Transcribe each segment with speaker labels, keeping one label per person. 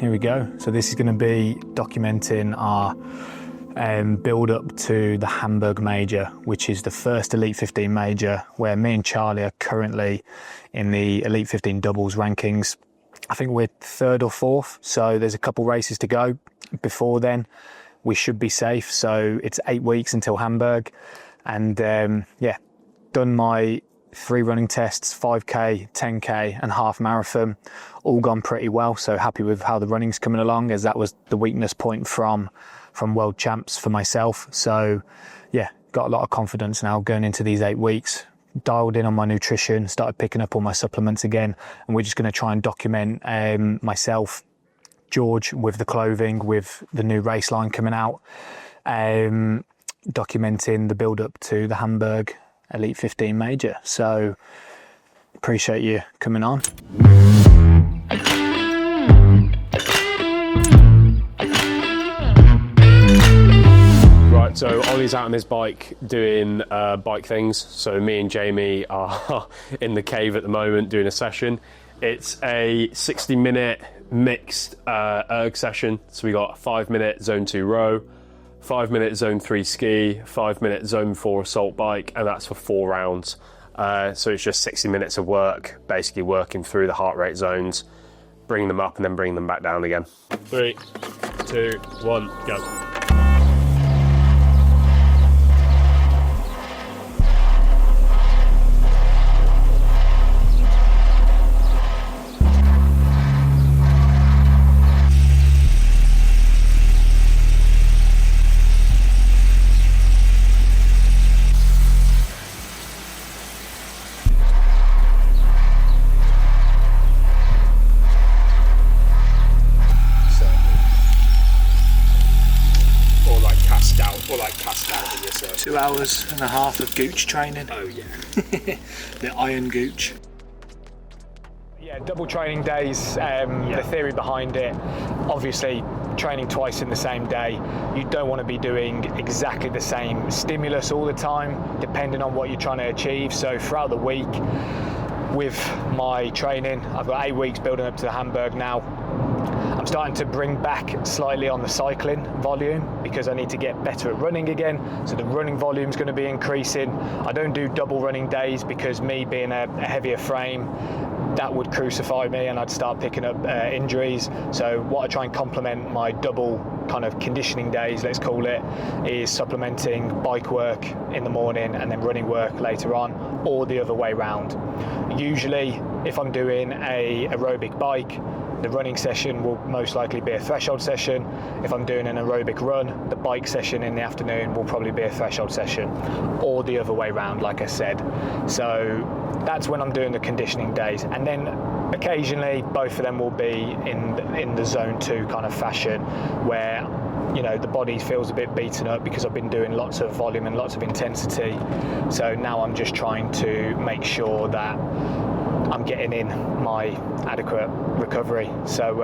Speaker 1: here we go. So this is going to be documenting our build up to the Hamburg major, which is the first Elite 15 major, where me and Charlie are currently in the Elite 15 doubles rankings. I think we're third or fourth, so there's a couple races to go. Before then, we should be safe. So it's 8 weeks until Hamburg, and yeah, done my 3 running tests, 5k, 10k and half marathon, all gone pretty well. So happy with how the running's coming along, as that was the weakness point from world champs for myself. So yeah, got a lot of confidence now going into these 8 weeks. Dialed in on my nutrition, started picking up all my supplements again, and we're just going to try and document myself, George with the clothing, with the new race line coming out, documenting the build up to the Hamburg Elite 15 major. So appreciate you coming on.
Speaker 2: Right, so Ollie's out on his bike doing bike things. So me and Jamie are in the cave at the moment doing a session. It's a 60-minute mixed erg session. So we got a 5-minute zone 2 row, 5-minute zone 3 ski, 5-minute zone 4 assault bike, and that's for 4 rounds. So it's just 60 minutes of work, basically working through the heart rate zones, bringing them up and then bringing them back down again. 3, 2, 1, go. Cast out in yourself.
Speaker 1: 2 hours and a half of gooch training.
Speaker 2: Oh yeah.
Speaker 1: The iron gooch. Yeah, double training days, the theory behind it, obviously training twice in the same day. You don't want to be doing exactly the same stimulus all the time, depending on what you're trying to achieve. So throughout the week with my training, I've got 8 weeks building up to the Hamburg now. I'm starting to bring back slightly on the cycling volume because I need to get better at running again. So the running volume is going to be increasing. I don't do double running days because me being a heavier frame, that would crucify me and I'd start picking up injuries. So what I try and complement my double kind of conditioning days, let's call it, is supplementing bike work in the morning and then running work later on, or the other way round. Usually if I'm doing a aerobic bike, the running session will most likely be a threshold session. If I'm doing an aerobic run, the bike session in the afternoon will probably be a threshold session, or the other way round, like I said. So that's when I'm doing the conditioning days. And then occasionally both of them will be in the zone 2 kind of fashion, where you know the body feels a bit beaten up because I've been doing lots of volume and lots of intensity. So now I'm just trying to make sure that I'm getting in my adequate recovery. So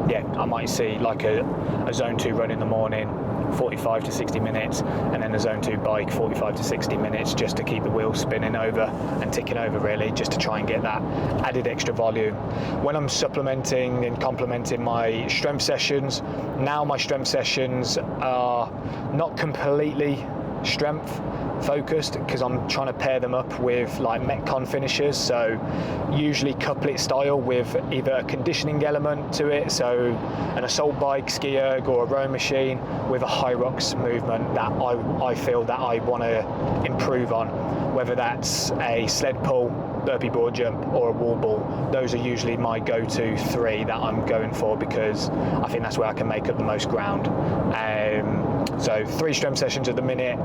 Speaker 1: yeah, I might see like a zone 2 run in the morning, 45 to 60 minutes, and then a zone 2 bike, 45 to 60 minutes, just to keep the wheels spinning over and ticking over, really, just to try and get that added extra volume. When I'm supplementing and complementing my strength sessions, now my strength sessions are not completely strength focused because I'm trying to pair them up with like Metcon finishers, so usually couplet style with either a conditioning element to it, so an assault bike, ski erg or a row machine, with a Hyrox movement that I feel that I want to improve on, whether that's a sled pull, burpee board jump or a wall ball. Those are usually my go-to 3 that I'm going for because I think that's where I can make up the most ground. So 3 strength sessions at the minute,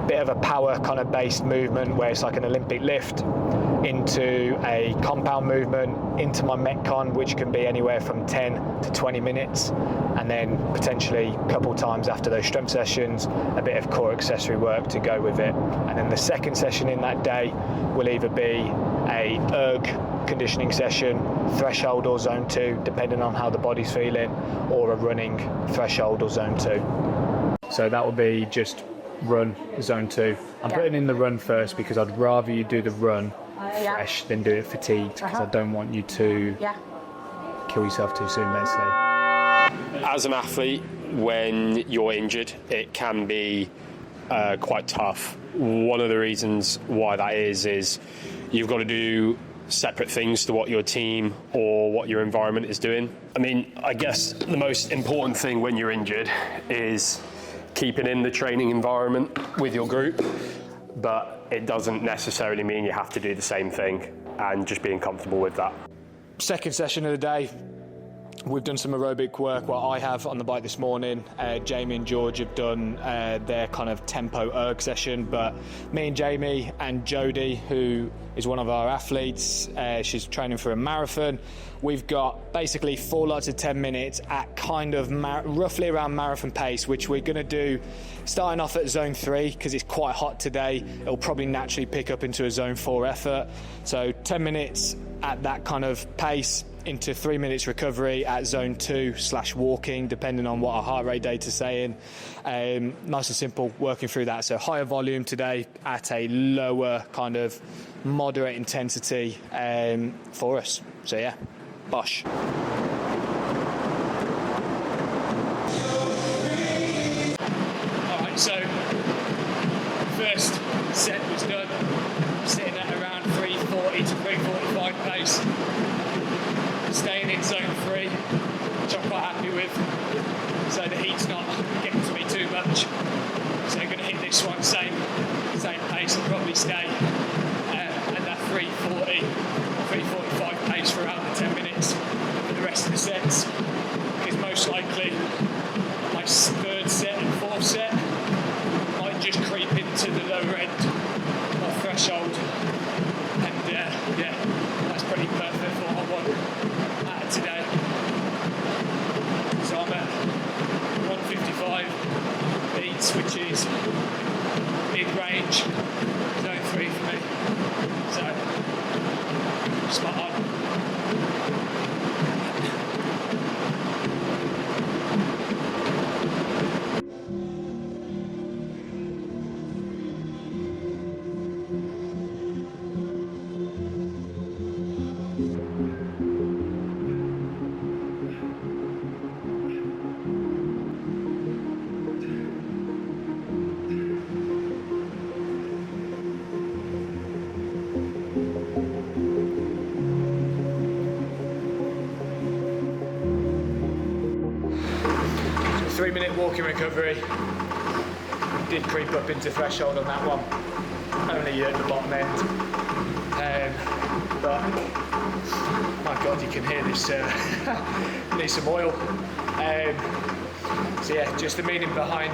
Speaker 1: bit of a power kind of based movement where it's like an Olympic lift into a compound movement into my Metcon, which can be anywhere from 10 to 20 minutes, and then potentially a couple times after those strength sessions a bit of core accessory work to go with it. And then the second session in that day will either be a erg conditioning session, threshold or zone 2 depending on how the body's feeling, or a running threshold or zone 2. So that will be just run zone 2. I'm putting in the run first because I'd rather you do the run fresh than do it fatigued, because I don't want you to kill yourself too soon, basically.
Speaker 2: As an athlete, when you're injured, it can be quite tough. One of the reasons why that is you've got to do separate things to what your team or what your environment is doing. I mean, I guess the most important thing when you're injured is keeping in the training environment with your group, but it doesn't necessarily mean you have to do the same thing, and just being comfortable with that.
Speaker 1: Second session of the day, we've done some aerobic work. Well, I have on the bike this morning. Jamie and George have done their kind of tempo erg session, but me and Jamie and Jodie, who is one of our athletes, she's training for a marathon. We've got basically 4 lots of 10 minutes at kind of roughly around marathon pace, which we're going to do starting off at zone 3 because it's quite hot today. It'll probably naturally pick up into a zone 4 effort. So 10 minutes at that kind of pace into 3 minutes recovery at zone 2/walking, depending on what our heart rate data's saying. Nice and simple, working through that. So higher volume today at a lower kind of moderate intensity for us. So yeah, bosh. Alright, so first set was done, sitting at around 340 to 345 pace. Staying in zone 3, which I'm quite happy with, so the heat's not getting to me too much. So I'm going to hit this one same pace and probably stay at that 340, 345 pace for around the 10 minutes for the rest of the sets, because most likely my third set and fourth set might just creep into the lower end of threshold, and yeah, that's pretty perfect for what I want today. So I'm at 155 beats, which is mid-range, zone 3 for me. So spot on. 3-minute walking recovery. Did creep up into threshold on that one, only at the bottom end. But my God, you can hear this. Need some oil. So yeah, just the meaning behind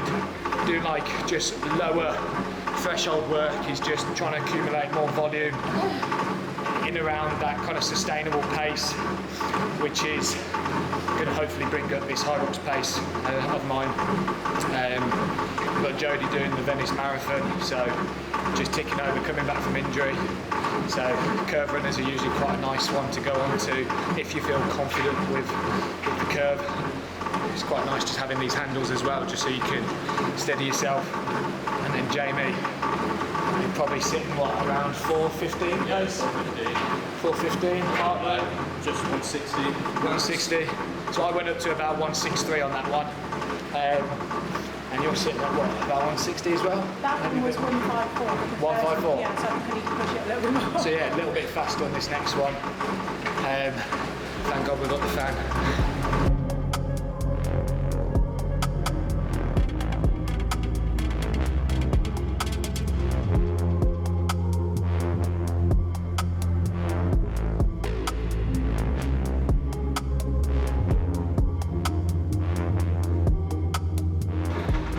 Speaker 1: doing like just lower threshold work is just trying to accumulate more volume in around that kind of sustainable pace, which is going to hopefully bring up this Hyrox pace of mine. We've got Jodie doing the Venice Marathon, so just ticking over, coming back from injury. So curve runners are usually quite a nice one to go on to if you feel confident with the curve. It's quite nice just having these handles as well, just so you can steady yourself. And then Jamie, you're probably sitting around 4:15 pace? 4:15 heart rate?
Speaker 3: Just 160.
Speaker 1: 160. So I went up to about 163 on that one. And you're sitting at what, about 160 as well?
Speaker 4: That one was 154.
Speaker 1: 154?
Speaker 4: Yeah, so I think I need to push it a little bit more.
Speaker 1: So yeah, a little bit faster on this next one. Thank God we've got the fan.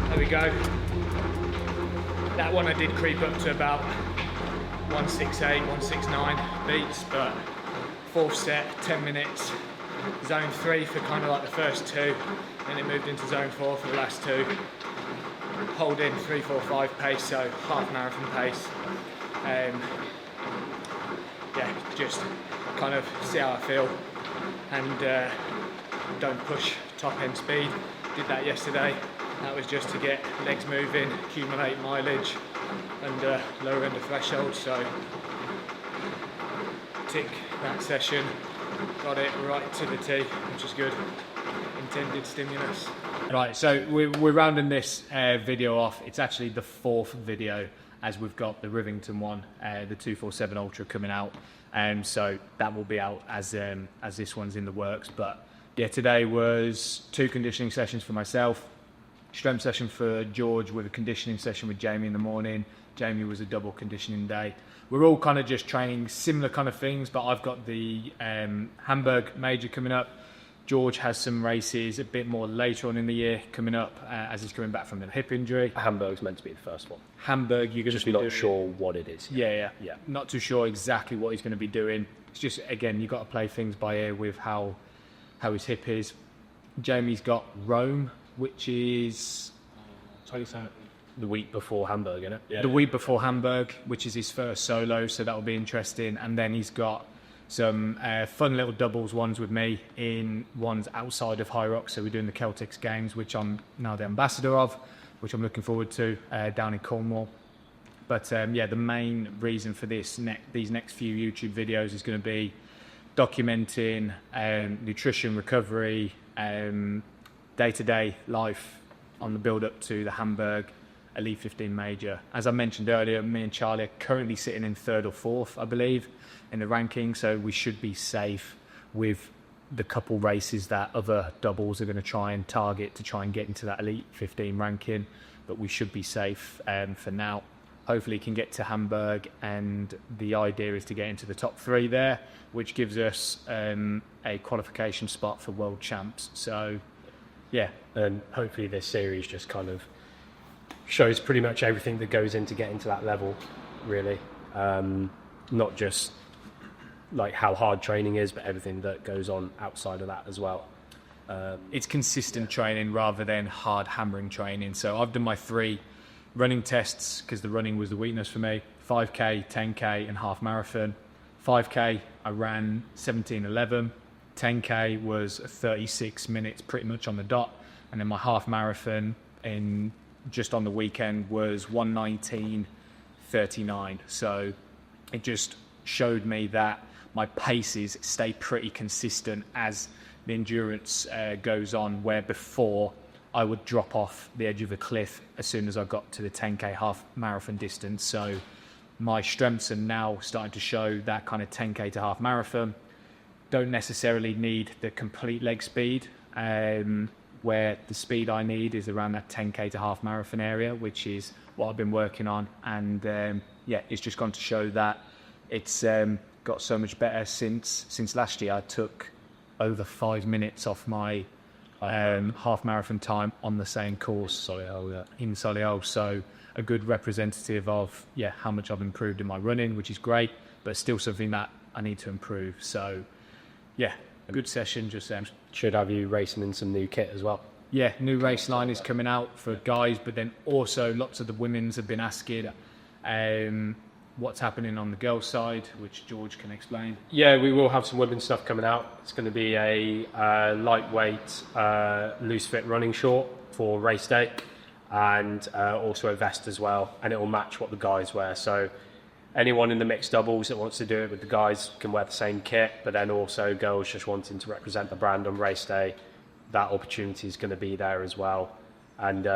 Speaker 1: There we go. That one I did creep up to about 168, 169 beats, but fourth set, 10 minutes, zone 3 for kind of like the first 2, and it moved into zone 4 for the last 2. Holding 3:45 pace, so half marathon pace. Yeah, just kind of see how I feel, and don't push top end speed. Did that yesterday. That was just to get legs moving, accumulate mileage, and lower end of threshold. So tick that session, Got it right to the T, which is good. Intended stimulus. Right, so we're rounding this video off. It's actually the 4th video, as we've got the Rivington one, the 247 Ultra coming out, and so that will be out as this one's in the works. But yeah, today was 2 conditioning sessions for myself, strength session for George with a conditioning session with Jamie in the morning. Jamie was a double conditioning day. We're all kind of just training similar kind of things, but I've got the Hamburg major coming up. George has some races a bit more later on in the year coming up as he's coming back from a hip injury.
Speaker 2: Hamburg's meant to be the first one.
Speaker 1: Hamburg, you're going
Speaker 2: Just
Speaker 1: to be
Speaker 2: not
Speaker 1: doing
Speaker 2: sure what it is.
Speaker 1: Yeah. Not too sure exactly what he's going to be doing. It's just, again, you've got to play things by ear with how his hip is. Jamie's got Rome, which is
Speaker 2: 27th. The week before Hamburg, isn't it? Yeah.
Speaker 1: The week before Hamburg, which is his first solo, so that will be interesting. And then he's got some fun little doubles ones with me in ones outside of Hyrox. So we're doing the Celtics games, which I'm now the ambassador of, which I'm looking forward to down in Cornwall. But yeah, the main reason for these next few YouTube videos is going to be documenting nutrition, recovery, day-to-day life on the build-up to the Hamburg Elite 15 major. As I mentioned earlier, me and Charlie are currently sitting in 3rd or 4th, I believe, in the ranking, so we should be safe with the couple races that other doubles are going to try and target to try and get into that Elite 15 ranking, but we should be safe for now. Hopefully can get to Hamburg, and the idea is to get into the top 3 there, which gives us a qualification spot for world champs. So yeah,
Speaker 2: and hopefully this series just kind of shows pretty much everything that goes into getting to that level, really. Not just like how hard training is, but everything that goes on outside of that as well.
Speaker 1: It's consistent training rather than hard hammering training. So I've done my 3 running tests because the running was the weakness for me. 5k, 10k and half marathon. 5k I ran 17:11. 10k was 36 minutes pretty much on the dot, and then my half marathon in just on the weekend was 1:19:39. So it just showed me that my paces stay pretty consistent as the endurance goes on, where before I would drop off the edge of a cliff as soon as I got to the 10k half marathon distance. So my strengths are now starting to show that kind of 10k to half marathon. Don't necessarily need the complete leg speed, where the speed I need is around that 10k to half marathon area, which is what I've been working on. And yeah, it's just gone to show that it's got so much better since last year. I took over 5 minutes off my half marathon time on the same course in Solihull. So a good representative of how much I've improved in my running, which is great, but still something that I need to improve. So yeah, a good session just then.
Speaker 2: Should have you racing in some new kit as well.
Speaker 1: Yeah, new race line is coming out for guys, but then also lots of the women's have been asking what's happening on the girls' side, which George can explain.
Speaker 2: Yeah, we will have some women's stuff coming out. It's going to be a lightweight, loose fit running short for race day, and also a vest as well, and it will match what the guys wear. So anyone in the mixed doubles that wants to do it with the guys can wear the same kit, but then also girls just wanting to represent the brand on race day, that opportunity is going to be there as well. And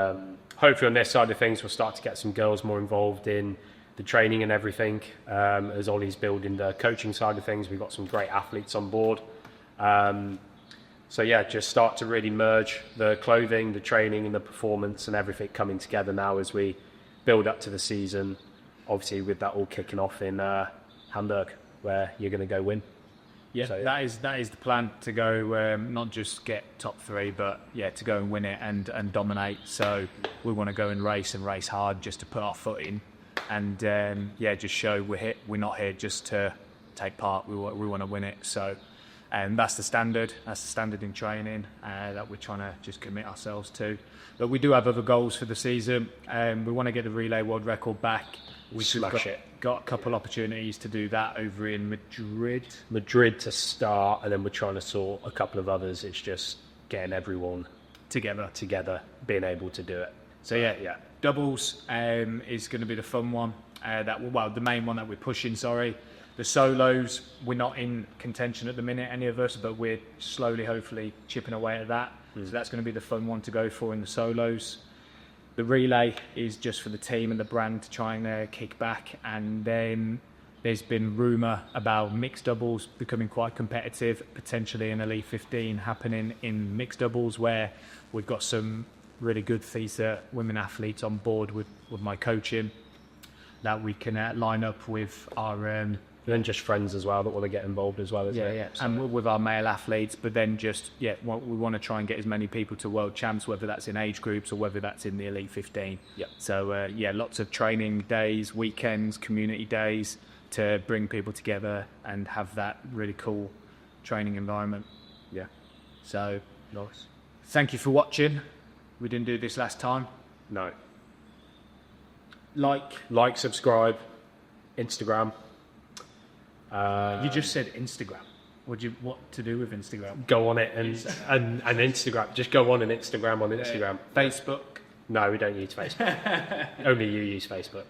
Speaker 2: hopefully on this side of things, we'll start to get some girls more involved in the training and everything. As Ollie's building the coaching side of things, we've got some great athletes on board. So yeah, just start to really merge the clothing, the training and the performance and everything coming together now as we build up to the season. Obviously with that all kicking off in Hamburg, where you're going to go win.
Speaker 1: Yeah, so, that is the plan, to go not just get top 3, but to go and win it and dominate. So we want to go and race hard just to put our foot in, and just show we're not here just to take part. We want to win it. So that's the standard. That's the standard in training that we're trying to just commit ourselves to. But we do have other goals for the season. We want to get the relay world record back. We've got a couple opportunities to do that over in Madrid
Speaker 2: to start, and then we're trying to sort a couple of others. It's just getting everyone together, being able to do it.
Speaker 1: So yeah. Doubles is going to be the fun one. The main one that we're pushing. The The solos, we're not in contention at the minute, any of us, but we're slowly, hopefully, chipping away at that. So that's going to be the fun one to go for in the solos. The relay is just for the team and the brand to try and kick back. And then there's been rumour about mixed doubles becoming quite competitive, potentially an Elite 15 happening in mixed doubles, where we've got some really good THETA women athletes on board with my coaching that we can line up with our...
Speaker 2: and then just friends as well that want to get involved as well, isn't it?
Speaker 1: Yeah,
Speaker 2: So,
Speaker 1: and with our male athletes, but then just, we want to try and get as many people to world champs, whether that's in age groups or whether that's in the Elite 15.
Speaker 2: Yeah.
Speaker 1: So, lots of training days, weekends, community days to bring people together and have that really cool training environment.
Speaker 2: Yeah.
Speaker 1: So,
Speaker 2: Nice.
Speaker 1: thank you for watching. We didn't do this last time.
Speaker 2: No.
Speaker 1: Like,
Speaker 2: subscribe, Instagram.
Speaker 1: you just said Instagram. What to do with Instagram?
Speaker 2: Go on it and Instagram. Just go on and Instagram on Instagram.
Speaker 1: Facebook.
Speaker 2: No, we don't use Facebook. Only you use Facebook.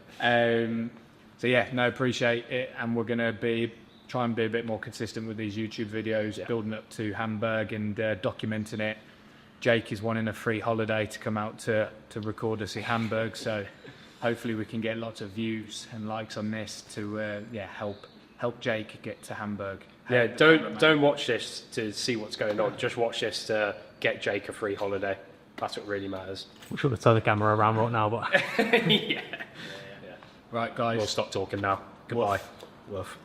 Speaker 1: Appreciate it, and we're going to try and be a bit more consistent with these YouTube videos, building up to Hamburg and documenting it. Jake is wanting a free holiday to come out to record us in Hamburg, so hopefully we can get lots of views and likes on this to help Jake get to Hamburg.
Speaker 2: Yeah, don't watch this to see what's going on. Just watch this to get Jake a free holiday. That's what really matters.
Speaker 3: We should have turned the camera around right now, but
Speaker 2: yeah.
Speaker 1: Right, guys.
Speaker 2: We'll stop talking now. Goodbye.
Speaker 1: Woof.